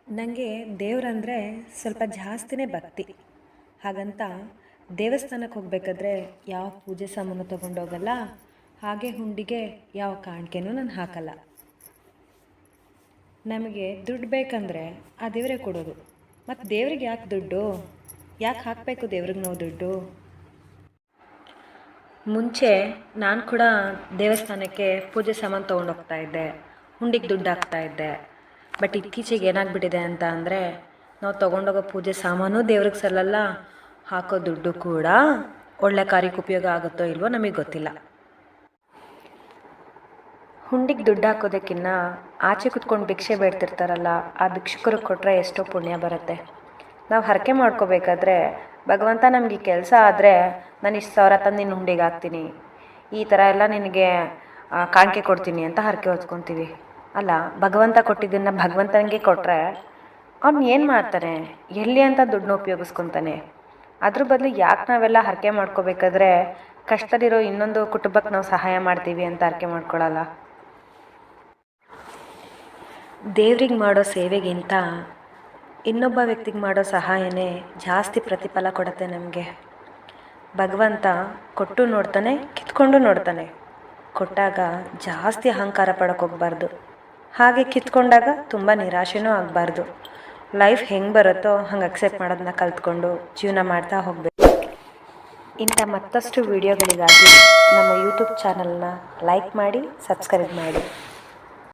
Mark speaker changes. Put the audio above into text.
Speaker 1: ನನಗೆ ದೇವರಂದರೆ ಸ್ವಲ್ಪ ಜಾಸ್ತಿನೇ ಭಕ್ತಿ. ಹಾಗಂತ ದೇವಸ್ಥಾನಕ್ಕೆ ಹೋಗಬೇಕಾದ್ರೆ ಯಾವ ಪೂಜೆ ಸಾಮಾನು ತೊಗೊಂಡೋಗಲ್ಲ, ಹಾಗೆ ಹುಂಡಿಗೆ ಯಾವ ಕಾಣಿಕೆನೂ ನಾನು ಹಾಕಲ್ಲ. ನಮಗೆ ದುಡ್ಡು ಬೇಕಂದರೆ ಆ ದೇವರೇ ಕೊಡೋದು. ಮತ್ತು ದೇವ್ರಿಗೆ ಯಾಕೆ ದುಡ್ಡು, ಯಾಕೆ ಹಾಕಬೇಕು ದೇವ್ರಿಗೆ ನಾವು ದುಡ್ಡು? ಮುಂಚೆ ನಾನು ಕೂಡ ದೇವಸ್ಥಾನಕ್ಕೆ ಪೂಜೆ ಸಾಮಾನು ತೊಗೊಂಡೋಗ್ತಾ ಇದ್ದೆ, ಹುಂಡಿಗೆ ದುಡ್ಡು ಹಾಕ್ತಾಯಿದ್ದೆ. ಬಟ್ ಇತ್ತೀಚೆಗೆ ಏನಾಗ್ಬಿಟ್ಟಿದೆ ಅಂತ ಅಂದರೆ, ನಾವು ತೊಗೊಂಡೋಗೋ ಪೂಜೆ ಸಾಮಾನು ದೇವ್ರಿಗೆ ಸಲ್ಲಲ್ಲ, ಹಾಕೋ ದುಡ್ಡು ಕೂಡ ಒಳ್ಳೆ ಕಾರ್ಯಕ್ಕೆ ಉಪಯೋಗ ಆಗುತ್ತೋ ಇಲ್ವೋ ನಮಗೆ ಗೊತ್ತಿಲ್ಲ. ಹುಂಡಿಗೆ ದುಡ್ಡು ಹಾಕೋದಕ್ಕಿಂತ ಆಚೆ ಕುತ್ಕೊಂಡು ಭಿಕ್ಷೆ ಬೇಡ್ತಿರ್ತಾರಲ್ಲ, ಆ ಭಿಕ್ಷುಕರಿಗೆ ಕೊಟ್ಟರೆ ಎಷ್ಟೋ ಪುಣ್ಯ ಬರುತ್ತೆ. ನಾವು ಹರಕೆ ಮಾಡ್ಕೋಬೇಕಾದ್ರೆ, ಭಗವಂತ ನಮಗೆ ಕೆಲಸ ಆದರೆ ನಾನು ಇಷ್ಟು ಸಾವಿರ ತಂದು ನಿನ್ನ ಹುಂಡಿಗೆ ಹಾಕ್ತೀನಿ, ಈ ಥರ ಎಲ್ಲ ನಿನಗೆ ಕಾಣಿಕೆ ಕೊಡ್ತೀನಿ ಅಂತ ಹರಕೆ ಹೊತ್ಕೊತೀವಿ. ಅಲ್ಲ, ಭಗವಂತ ಕೊಟ್ಟಿದ್ದನ್ನು ಭಗವಂತನಿಗೆ ಕೊಟ್ಟರೆ ಅವ್ನು ಏನು ಮಾಡ್ತಾನೆ, ಎಲ್ಲಿ ಅಂತ ದುಡ್ಡನ್ನ ಉಪಯೋಗಿಸ್ಕೊತಾನೆ? ಅದ್ರ ಬದಲು ಯಾಕೆ ನಾವೆಲ್ಲ ಹರಕೆ ಮಾಡ್ಕೋಬೇಕಾದ್ರೆ ಕಷ್ಟದಲ್ಲಿರೋ ಇನ್ನೊಂದು ಕುಟುಂಬಕ್ಕೆ ನಾವು ಸಹಾಯ ಮಾಡ್ತೀವಿ ಅಂತ ಹರಕೆ ಮಾಡ್ಕೊಳ್ಳಲ್ಲ? ದೇವ್ರಿಗೆ ಮಾಡೋ ಸೇವೆಗಿಂತ ಇನ್ನೊಬ್ಬ ವ್ಯಕ್ತಿಗೆ ಮಾಡೋ ಸಹಾಯನೇ ಜಾಸ್ತಿ ಪ್ರತಿಫಲ ಕೊಡುತ್ತೆ ನಮಗೆ. ಭಗವಂತ ಕೊಟ್ಟು ನೋಡ್ತಾನೆ, ಕಿತ್ಕೊಂಡು ನೋಡ್ತಾನೆ. ಕೊಟ್ಟಾಗ ಜಾಸ್ತಿ ಅಹಂಕಾರ ಪಡೋಕ್ಕೋಗ್ಬಾರ್ದು, ಹಾಗೆ ಕಿತ್ಕೊಂಡಾಗ ತುಂಬ ನಿರಾಶೆನೂ ಆಗಬಾರ್ದು. ಲೈಫ್ ಹೆಂಗೆ ಬರುತ್ತೋ ಹಂಗೆ ಅಕ್ಸೆಪ್ಟ್ ಮಾಡೋದನ್ನ ಕಲ್ತ್ಕೊಂಡು ಜೀವನ ಮಾಡ್ತಾ ಹೋಗಬೇಕು. ಇಂಥ ಮತ್ತಷ್ಟು ವಿಡಿಯೋಗಳಿಗಾಗಿ ನಮ್ಮ ಯೂಟ್ಯೂಬ್ ಚಾನಲ್ನ ಲೈಕ್ ಮಾಡಿ, ಸಬ್ಸ್ಕ್ರೈಬ್ ಮಾಡಿ.